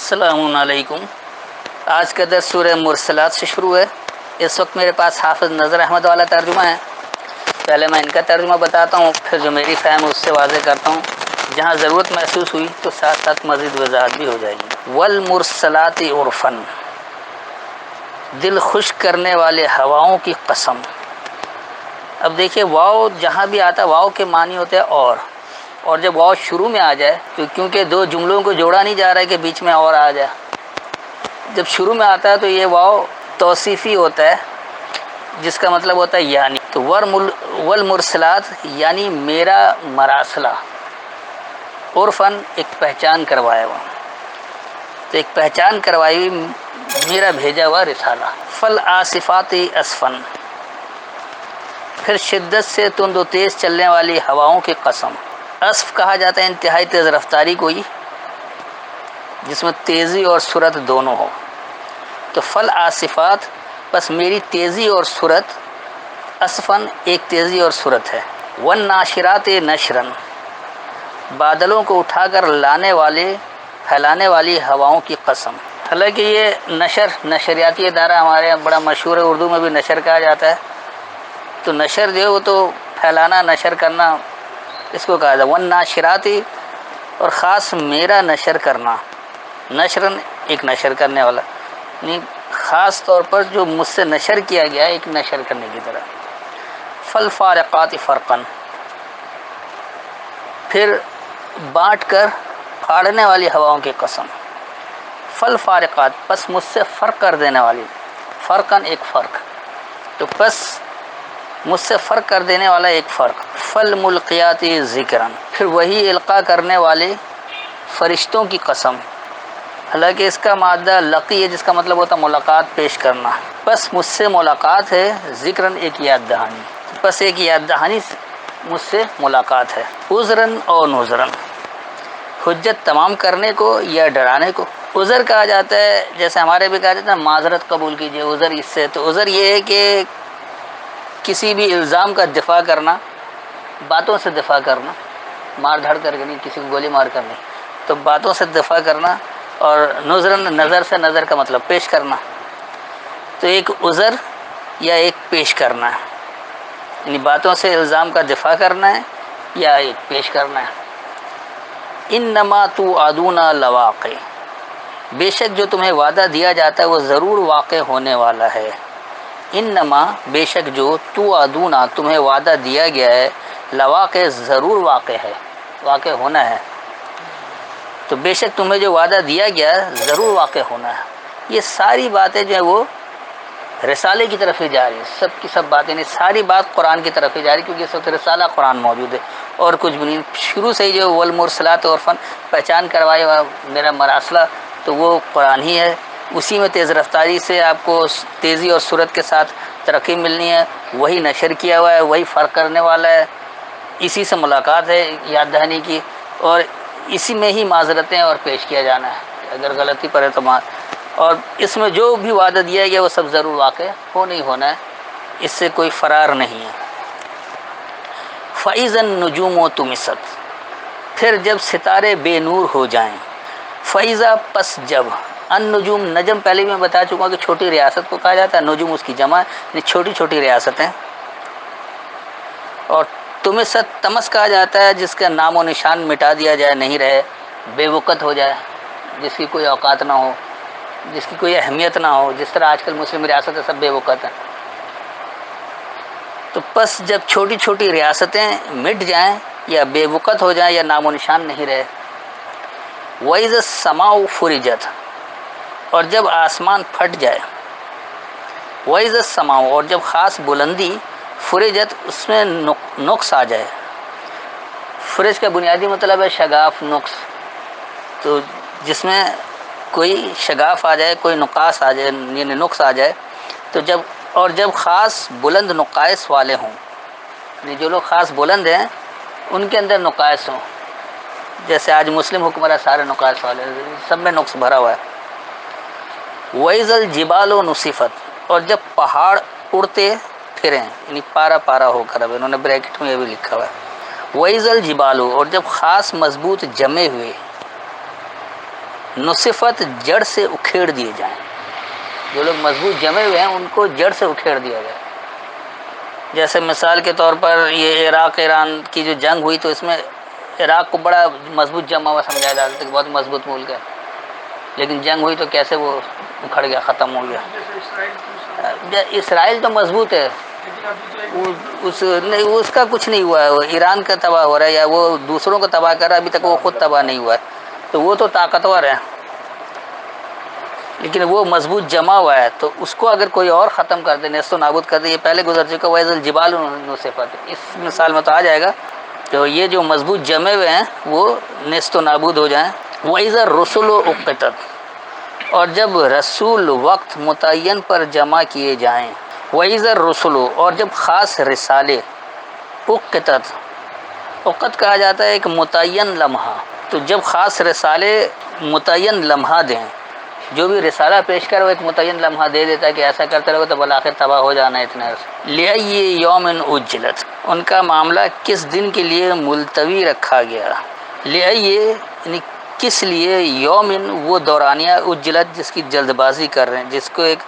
السلام علیکم۔ آج کا درس سورہ مرسلات سے شروع ہے۔ اس وقت میرے پاس حافظ نذر احمد والا ترجمہ ہے۔ پہلے میں ان کا ترجمہ بتاتا ہوں، پھر جو میری فہم اس سے واضح کرتا ہوں۔ جہاں ضرورت محسوس ہوئی تو ساتھ ساتھ مزید وضاحت بھی ہو جائے گی۔ والمرسلات عرفاً، دل خشک کرنے والے ہواؤں کی قسم۔ اب دیکھیے، واو جہاں بھی آتا ہے واو کے معنی ہوتے ہیں اور جب واو شروع میں آ جائے تو کیونکہ دو جملوں کو جوڑا نہیں جا رہا ہے کہ بیچ میں اور آ جائے، جب شروع میں آتا ہے تو یہ واو توصیفی ہوتا ہے، جس کا مطلب ہوتا ہے یعنی۔ تو والمرسلات یعنی میرا مراسلہ، عرفاً ایک پہچان کروایا ہوا، تو ایک پہچان کروائی ہوئی میرا بھیجا ہوا رسالہ۔ فالعاصفات اسفاً، پھر شدت سے تند و تیز چلنے والی ہواؤں کی قسم۔ اسف کہا جاتا ہے انتہائی تیز رفتاری کو ہی، جس میں تیزی اور سرعت دونوں ہو۔ تو فالعاصفات، بس میری تیزی اور سرعت، اسفاً ایک تیزی اور سرعت ہے۔ والناشرات نشراً، بادلوں کو اٹھا کر لانے والے پھیلانے والی ہواؤں کی قسم۔ حالانکہ یہ نشریاتی ادارہ ہمارے یہاں بڑا مشہور ہے، اردو میں بھی نشر کہا جاتا ہے۔ تو نشر جو ہے وہ تو پھیلانا، نشر کرنا، اس کو کہا جاتا ہے۔ والناشرات، اور خاص میرا نشر کرنا، نشرن ایک نشر کرنے والا، یعنی خاص طور پر جو مجھ سے نشر کیا گیا ہے ایک نشر کرنے کی طرح۔ فالفارقات فرقاً، پھر بانٹ کر پھاڑنے والی ہواؤں کی قسم۔ فالفارقات، پس مجھ سے فرق کر دینے والی، فرقاً ایک فرق، تو پس مجھ سے فرق کر دینے والا ایک فرق۔ فالملقیات ذکراً، پھر وہی القاء کرنے والے فرشتوں کی قسم۔ حالانکہ اس کا مادہ لقی ہے، جس کا مطلب ہوتا ہے ملاقات، پیش کرنا۔ بس مجھ سے ملاقات ہے، ذکراً ایک یاد دہانی، بس ایک یاد دہانی مجھ سے ملاقات ہے۔ عذراً اور نذراً، حجت تمام کرنے کو یا ڈرانے کو۔ عذر کہا جاتا ہے، جیسے ہمارے بھی کہا جاتا ہے معذرت قبول کیجیے، عذر اس سے، تو عذر یہ ہے کہ کسی بھی الزام کا دفاع کرنا، باتوں سے دفاع کرنا، مار دھڑ کر کے نہیں، کسی کو گولی مار کر نہیں، تو باتوں سے دفاع کرنا۔ اور نذراً، نظر سے نظر کا مطلب پیش کرنا، تو ایک عذر یا ایک پیش کرنا ہے، یعنی باتوں سے الزام کا دفاع کرنا ہے یا ایک پیش کرنا ہے۔ انما توعدون لواقع، بے شک جو تمہیں وعدہ دیا جاتا ہے وہ ضرور واقع ہونے والا ہے۔ انما، بے شک جو، توعدون تمہیں وعدہ دیا گیا ہے، لواقع ضرور واقع ہے، واقع ہونا ہے۔ تو بے شک تمہیں جو وعدہ دیا گیا ہے ضرور واقع ہونا ہے۔ یہ ساری باتیں جو ہیں وہ رسالے کی طرف ہی جا رہی ہیں، سب کی سب باتیں نہیں، ساری بات قرآن کی طرف ہی جا رہی ہے، کیونکہ اس وقت رسالہ قرآن موجود ہے اور کچھ بھی نہیں۔ شروع سے ہی جو والمرسلات عرفاً پہچان کروایا ہوا میرا مراسلہ، تو وہ قرآن ہی ہے، اسی میں تیز رفتاری سے آپ کو تیزی اور سرعت کے ساتھ ترقی ملنی ہے، وہی نشر کیا ہوا ہے، وہی فرق کرنے والا ہے، اسی سے ملاقات ہے یاد دہانی کی، اور اسی میں ہی معذرتیں اور پیش کیا جانا ہے اگر غلطی پڑے تو اور اس میں جو بھی وعدہ دیا گیا وہ سب ضرور واقع نہیں ہونا ہے، اس سے کوئی فرار نہیں ہے۔ فَإِذَا النُّجُومُ طُمِسَتْ، پھر جب ستارے بے نور ہو جائیں۔ فَإِذَا، پس جب، النجوم، نجم پہلے بھی میں بتا چکا ہوں کہ چھوٹی ریاست کو کہا جاتا ہے، نجوم اس کی جمع ہے، یعنی چھوٹی چھوٹی ریاستیں۔ اور طمست، تمس کہا جاتا ہے جس کا نام و نشان مٹا دیا جائے، نہیں رہے، بے وقت ہو جائے، جس کی کوئی اوقات نہ ہو، جس کی کوئی اہمیت نہ ہو، جس طرح آج کل مسلم ریاستیں سب بے وقت ہیں۔ تو پس جب چھوٹی چھوٹی ریاستیں مٹ جائیں یا بے وقت ہو جائیں یا نام و نشان نہیں رہے۔ وَإِذَا السَّمَاءُ فُرِجَتْ، اور جب آسمان پھٹ جائے۔ وَإِذَا السَّمَاءُ، اور جب خاص بلندی، فرجت، اس میں نقص آ جائے۔ فرج کا بنیادی مطلب ہے شگاف، نقص، تو جس میں کوئی شگاف آ جائے، کوئی نقاص آ جائے، یعنی نقص آ جائے، تو جب خاص بلند نقائص والے ہوں، یعنی جو لوگ خاص بلند ہیں ان کے اندر نقائص ہوں، جیسے آج مسلم حکمراں سارے نقائص والے، سب میں نقص بھرا ہوا ہے۔ وَإِذَا الْجِبَالُ نُصِفَتْ، اور جب پہاڑ اڑتے پھریں، یعنی پارا پارا ہو کر، اب انہوں نے بریکٹ میں یہ بھی لکھا ہوا ہے۔ وَإِذَا الْجِبَالُ، اور جب خاص مضبوط جمے ہوئے، نصفت جڑ سے اکھیڑ دیے جائیں. جو لوگ مضبوط جمے ہوئے ہیں ان کو جڑ سے اکھیڑ دیا جائے. جیسے مثال کے طور پر یہ عراق ایران کی جو جنگ ہوئی تو اس میں عراق کو بڑا مضبوط جمع ہوا سمجھایا جاتا ہے کہ بہت مضبوط ملک ہے، لیکن جنگ ہوئی تو کیسے وہ اکھڑ گیا، ختم ہو گیا. اسرائیل تو مضبوط ہے، اس کا کچھ نہیں ہوا ہے، وہ ایران کا تباہ ہو رہا ہے یا وہ دوسروں کو تباہ کر رہا ہے، ابھی تک وہ خود تباہ نہیں ہوا ہے، تو وہ تو طاقتور ہے، لیکن وہ مضبوط جمع ہوا ہے. تو اس کو اگر کوئی اور ختم کر دے، نیست و نابود کر دے، یہ پہلے گزر چکا وَإِذَا الْجِبَالُ نُسِفَتْ، اس مثال میں تو آ جائے گا. تو یہ جو مضبوط جمے ہوئے ہیں وہ نیست و نابود ہو جائیں. وَإِذَا الرُّسُلُ أُقِّتَتْ، اور جب رسول وقت متعین پر جمع کیے جائیں. وَإِذَا الرُّسُلُ، اور جب خاص رسالے اُقِّتَتْ، اوقت کہا جاتا ہے ایک متعین لمحہ. تو جب خاص رسالے متعین لمحہ دیں، جو بھی رسالہ پیش کرے وہ ایک متعین لمحہ دے دیتا ہے کہ ایسا کرتے رہو تو بالآخر تباہ ہو جانا ہے اتنے عرصے. لِأَيِّ يَوْمٍ أُجِّلَتْ، ان کا معاملہ کس دن کے لیے ملتوی رکھا گیا. لِأَيِّ یعنی کس لیے، یومن وہ دورانیہ، اجلت جس کی جلد بازی کر رہے ہیں، جس کو ایک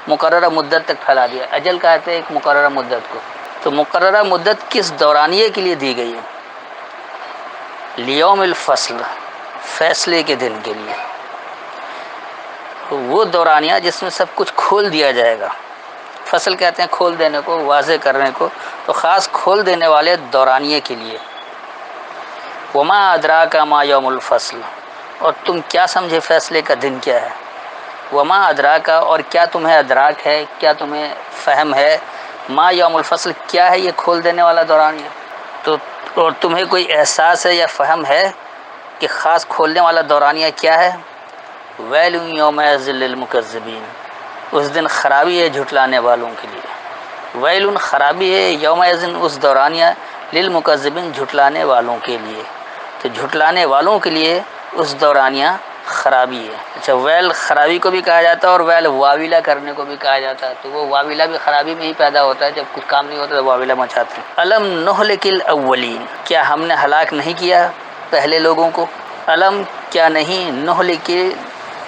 مقررہ مدت تک پھیلا دیا. اجل کہتے ہیں ایک مقررہ مدت کو، تو مقررہ مدت کس دورانیے کے لیے دی گئی ہے. لیوم الفصل، فیصلے کے دن کے لیے. وہ دورانیہ جس میں سب کچھ کھول دیا جائے گا. فصل کہتے ہیں کھول دینے کو، واضح کرنے کو، تو خاص کھول دینے والے دورانیے کے لیے. وما ادراک ما یوم الفصل، اور تم کیا سمجھے فیصلے کا دن کیا ہے. وما ادراک، اور کیا تمہیں ادراک ہے، کیا تمہیں فہم ہے، ما یوم الفصل کیا ہے یہ کھول دینے والا دورانیہ. تو اور تمہیں کوئی احساس ہے یا فہم ہے کہ خاص کھولنے والا دورانیہ کیا ہے. ویل یومئذ للمکذبین، اس دن خرابی ہے جھٹلانے والوں کے لیے. ویل خرابی ہے یومئذ اس دورانیہ، للمکذبین جھٹلانے والوں کے لیے. تو جھٹلانے والوں کے لیے اس دورانیہ خرابی ہے. اچھا، ویل خرابی کو بھی کہا جاتا ہے اور ویل واویلا کرنے کو بھی کہا جاتا ہے. تو وہ واویلا بھی خرابی میں ہی پیدا ہوتا ہے، جب کچھ کام نہیں ہوتا تو واویلا مچاتے ہیں. الم نہلک الاولین، کیا ہم نے ہلاک نہیں کیا پہلے لوگوں کو. الم کیا نہیں، نہلک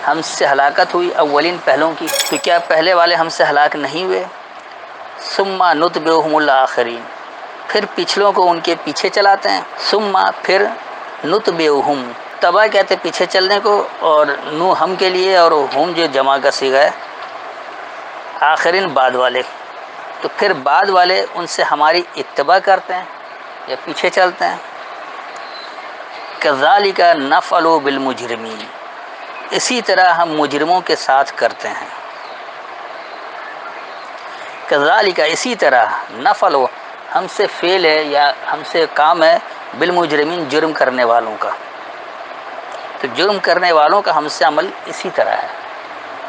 ہم سے ہلاکت ہوئی، اولین پہلوں کی، تو کیا پہلے والے ہم سے ہلاک نہیں ہوئے. ثم نتبعہم الاخرین، پھر پچھلوں کو ان کے پیچھے چلاتے ہیں. ثم پھر نتبعہم، تبع کہتے پیچھے چلنے کو، اور نو ہم کے لیے، اور ہم جو جمع کا صیغہ ہے، آخرین بعد والے. تو پھر بعد والے ان سے ہماری اتباع کرتے ہیں یا پیچھے چلتے ہیں. کذالک نفعل بالمجرمین، اسی طرح ہم مجرموں کے ساتھ کرتے ہیں. کذالک اسی طرح، نفعل ہم سے فعل ہے یا ہم سے کام ہے، بالمجرمین جرم کرنے والوں کا. تو جرم کرنے والوں کا ہم سے عمل اسی طرح ہے.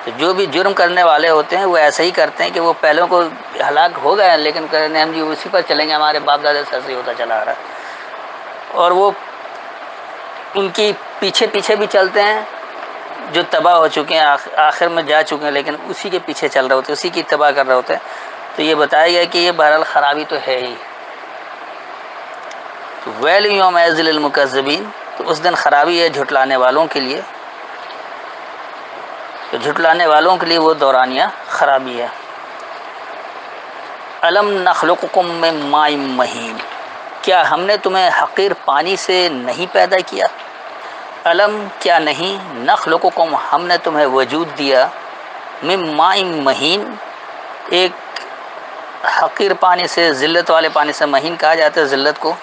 تو جو بھی جرم کرنے والے ہوتے ہیں وہ ایسے ہی کرتے ہیں کہ وہ پہلوں کو ہلاک ہو گئے ہیں، لیکن کہنے ہم جی اسی پر چلیں گے، ہمارے باپ دادا سے ایسے ہی ہوتا چلا آ رہا ہے. اور وہ ان کی پیچھے پیچھے بھی چلتے ہیں جو تباہ ہو چکے ہیں، آخر میں جا چکے ہیں، لیکن اسی کے پیچھے چل رہے ہوتے ہیں، اسی کی اتباع کر رہے ہوتے ہیں. تو یہ بتایا گیا کہ یہ بہرحال خرابی تو ہے ہی. ویل یومئذ للمکذبین، تو اس دن خرابی ہے جھٹلانے والوں کے لیے. تو جھٹلانے والوں کے لیے وہ دورانیہ خرابی ہے. الم نخلقکم من ماء مہین، کیا ہم نے تمہیں حقیر پانی سے نہیں پیدا کیا. الم کیا نہیں، نخلقکم ہم نے تمہیں وجود دیا، من ماء مہین ایک حقیر پانی سے، ذلت والے پانی سے. مہین کہا جاتا ہے ذلت کو،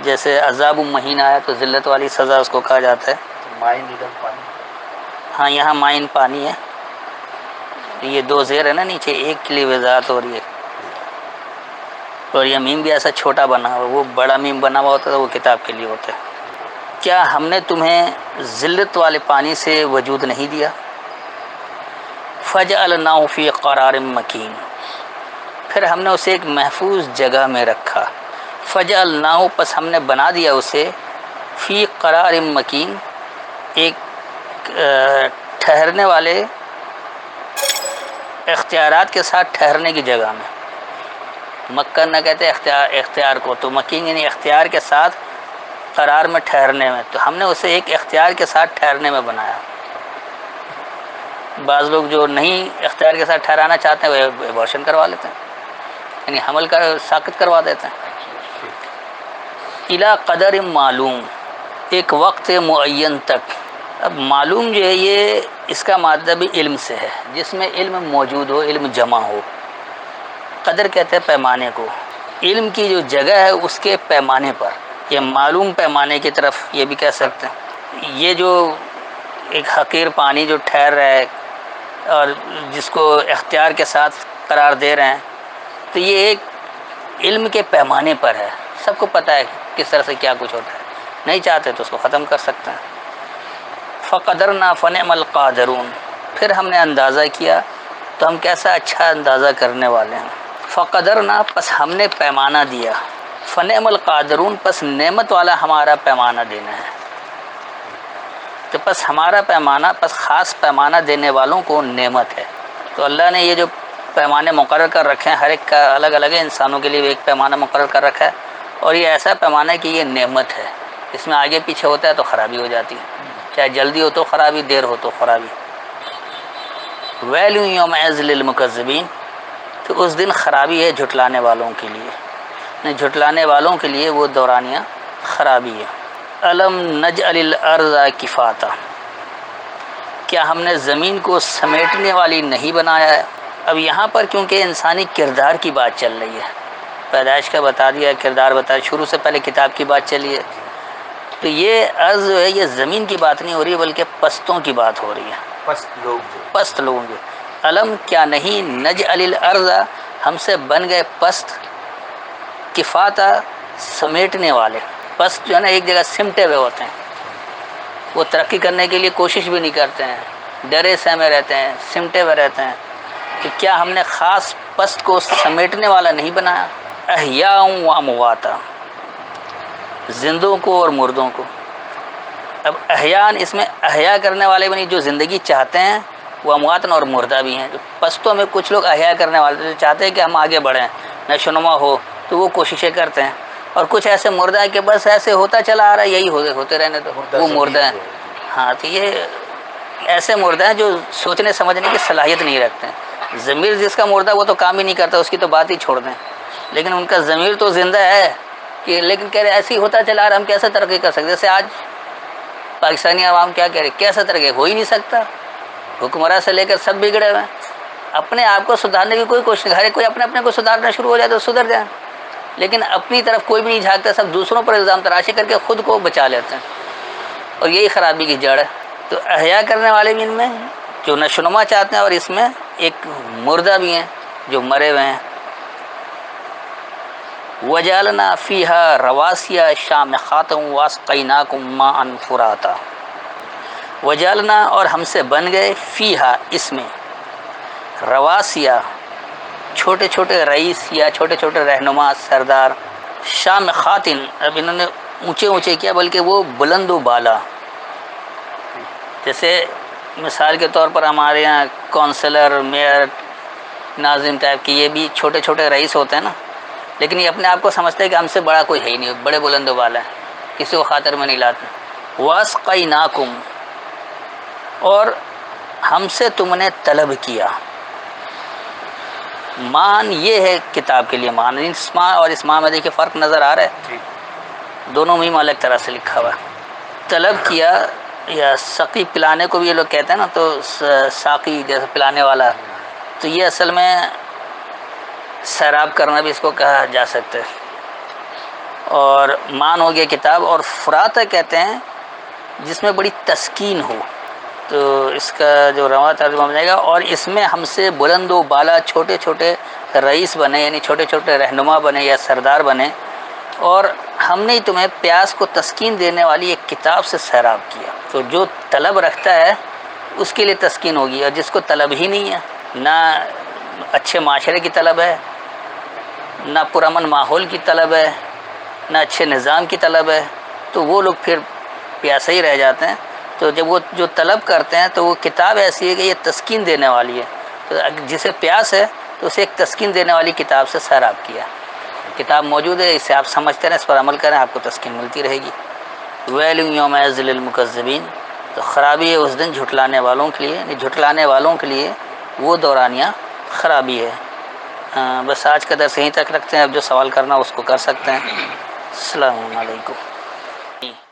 جیسے عذاب مہین آیا تو ذلت والی سزا اس کو کہا جاتا ہے. مائن ادھر پانی. ہاں یہاں مائن پانی ہے، یہ دو زیر ہے نا نیچے، ایک کے لیے وضاحت ہو رہی ہے. اور یہ میم بھی ایسا چھوٹا بنا ہوا، وہ بڑا میم بنا ہوا ہوتا ہے وہ کتاب کے لیے ہوتا ہے. کیا ہم نے تمہیں ذلت والے پانی سے وجود نہیں دیا. فجعلناہ فی قرار مکین، پھر ہم نے اسے ایک محفوظ جگہ میں رکھا. فجعلناہ پس ہم نے بنا دیا اسے، فی قرار مکین ایک ٹھہرنے والے اختیارات کے ساتھ ٹھہرنے کی جگہ میں. مکن نہ کہتے اختیار کو، تو مکین یعنی اختیار کے ساتھ قرار میں ٹھہرنے میں. تو ہم نے اسے ایک اختیار کے ساتھ ٹھہرنے میں بنایا. بعض لوگ جو نہیں اختیار کے ساتھ ٹھہرانا چاہتے ہیں وہ ایبارشن کروا لیتے ہیں، یعنی حمل کا ساقط کروا دیتے ہیں۔ الا قدر معلوم، ایک وقت معین تک۔ اب معلوم جو ہے یہ اس کا مادہ بھی علم سے ہے، جس میں علم موجود ہو، علم جمع ہو۔ قدر کہتے ہیں پیمانے کو، علم کی جو جگہ ہے اس کے پیمانے پر، یہ معلوم پیمانے کی طرف یہ بھی کہہ سکتے ہیں۔ یہ جو ایک حقیر پانی جو ٹھہر رہا ہے اور جس کو اختیار کے ساتھ قرار دے رہے ہیں، تو یہ ایک علم کے پیمانے پر ہے، سب کو پتہ ہے کس طرح سے کیا کچھ ہوتا ہے، نہیں چاہتے تو اس کو ختم کر سکتے ہیں۔ فقدرنا فنعم القادرون، پھر ہم نے اندازہ کیا تو ہم کیسا اچھا اندازہ کرنے والے ہیں۔ فقدرنا، پس ہم نے پیمانہ دیا، فنعم القادرون، پس نعمت والا ہمارا پیمانہ دینا ہے۔ تو پس ہمارا پیمانہ، پس خاص پیمانہ دینے والوں کو نعمت ہے۔ تو اللہ نے یہ جو پیمانے مقرر کر رکھے ہیں، ہر ایک کا الگ الگ ہے، انسانوں کے لیے بھی ایک پیمانہ مقرر کر رکھا ہے، اور یہ ایسا پیمانہ ہے کہ یہ نعمت ہے، اس میں آگے پیچھے ہوتا ہے تو خرابی ہو جاتی ہے، چاہے جلدی ہو تو خرابی، دیر ہو تو خرابی۔ ویل یومئذ للمکذبین، تو اس دن خرابی ہے جھٹلانے والوں کے لیے، جھٹلانے والوں کے لیے وہ دورانیہ خرابی ہے۔ الم نجعل الارض کفاتا، کیا ہم نے زمین کو سمیٹنے والی نہیں بنایا ہے؟ اب یہاں پر کیونکہ انسانی کردار کی بات چل رہی ہے، پیدائش کا بتا دیا، کردار بتا، شروع سے پہلے کتاب کی بات چلی ہے، تو یہ ارض جو ہے یہ زمین کی بات نہیں ہو رہی بلکہ پستوں کی بات ہو رہی ہے، پست لوگوں کی۔ علم، کیا نہیں، نجعل الارض، ہم سے بن گئے پست، کفاتا، سمیٹنے والے۔ پست جو ہے نا ایک جگہ سمٹے ہوئے ہوتے ہیں، وہ ترقی کرنے کے لیے کوشش بھی نہیں کرتے ہیں، ڈرے سہمے رہتے ہیں، سمٹے ہوئے رہتے ہیں، کہ کیا ہم نے خاص پست کو سمیٹنے والا نہیں بنایا؟ احیاء و امواتا، زندوں کو اور مردوں کو۔ اب احیان، اس میں احیا کرنے والے بھی نہیں، جو زندگی چاہتے ہیں، وہ امواتن، اور مردہ بھی ہیں۔ پستوں میں کچھ لوگ احیا کرنے والے جو چاہتے ہیں کہ ہم آگے بڑھیں، نشوونما ہو، تو وہ کوششیں کرتے ہیں، اور کچھ ایسے مردہ ہیں کہ بس ایسے ہوتا چلا آ رہا ہے، یہی ہوتے رہنے تو وہ مردہ ہیں۔ ہاں، تو یہ ایسے مردہ ہیں جو سوچنے سمجھنے کی صلاحیت نہیں رکھتے ہیں۔ ضمیر جس کا مردہ وہ تو کام ہی نہیں کرتا، اس کی تو بات ہی چھوڑ دیں، لیکن ان کا ضمیر تو زندہ ہے، کہ لیکن کہہ رہے ایسے ہی ہوتا چلا رہا، ہم کیسے ترقی کر سکتے؟ جیسے آج پاکستانی عوام کیا کہہ رہے، کیسے ترقی؟ ہو ہی نہیں سکتا، حکمراں سے لے کر سب بگڑے ہوئے ہیں، اپنے آپ کو سدھارنے کی کوئی کوشش نہیں، ہر کوئی اپنے اپنے کو سدھارنا شروع ہو جائے تو سدھر جائیں، لیکن اپنی طرف کوئی بھی نہیں جھانکتا، سب دوسروں پر الزام تراشی کر کے خود کو بچا لیتے ہیں، اور یہی خرابی کی جڑ ہے۔ تو احیا کرنے والے بھی ان میں جو نشوونما چاہتے ہیں، اور اس میں ایک مردہ بھی ہیں جو مرے ہوئے ہیں۔ وجعلنا فیہا رواسیا شامخات واسقیناکم ماء فراتا، وجعلنا، اور ہم سے بن گئے، فیہا، اس میں، رواسیا، چھوٹے چھوٹے رئیس یا چھوٹے چھوٹے رہنما، سردار، شامخات، اب انہوں نے اونچے اونچے کیا بلکہ وہ بلند و بالا، جیسے مثال کے طور پر ہمارے یہاں کونسلر، میئر، ناظم ٹائپ کی، یہ بھی چھوٹے چھوٹے رئیس ہوتے ہیں نا، لیکن یہ اپنے آپ کو سمجھتے ہیں کہ ہم سے بڑا کوئی ہے ہی نہیں، بڑے بلند و بالا ہیں، کسی کو خاطر میں نہیں لاتے۔ واسقیناکم، اور ہم سے تم نے طلب کیا، مان یہ ہے کتاب کے لیے مان، اسما اور اسما میں دیکھیے فرق نظر آ رہا ہے، دونوں میں الگ طرح سے لکھا ہوا ہے۔ طلب کیا، یا سقی، پلانے کو بھی یہ لوگ کہتے ہیں نا، تو ساقی جیسے پلانے والا، تو یہ اصل میں سیراب کرنا بھی اس کو کہا جا سکتا ہے۔ اور مان ہو گیا کتاب، اور فراتا کہتے ہیں جس میں بڑی تسکین ہو، تو اس کا جو رواں ترجمہ بن جائے گا، اور اس میں ہم سے بلند و بالا چھوٹے چھوٹے رئیس بنے، یعنی چھوٹے چھوٹے رہنما بنے یا سردار بنے، اور ہم نے تمہیں پیاس کو تسکین دینے والی ایک کتاب سے سیراب کیا۔ تو جو طلب رکھتا ہے اس کے لیے تسکین ہوگی، اور جس کو طلب ہی نہیں ہے، نہ اچھے معاشرے کی طلب ہے، نہ پرامن ماحول کی طلب ہے، نہ اچھے نظام کی طلب ہے، تو وہ لوگ پھر پیاسے ہی رہ جاتے ہیں۔ تو جب وہ جو طلب کرتے ہیں تو وہ کتاب ایسی ہے کہ یہ تسکین دینے والی ہے، تو جسے پیاس ہے تو اسے ایک تسکین دینے والی کتاب سے سیراب کیا۔ کتاب موجود ہے، اسے آپ سمجھتے رہیں، اس پر عمل کریں، آپ کو تسکین ملتی رہے گی۔ ویل یومئذ للمکذبین، تو خرابی ہے اس دن جھٹلانے والوں کے لیے، یعنی جھٹلانے والوں کے لیے وہ دورانیہ خرابی ہے۔ بس آج کا درس یہیں تک رکھتے ہیں، اب جو سوال کرنا اس کو کر سکتے ہیں۔ السلام علیکم۔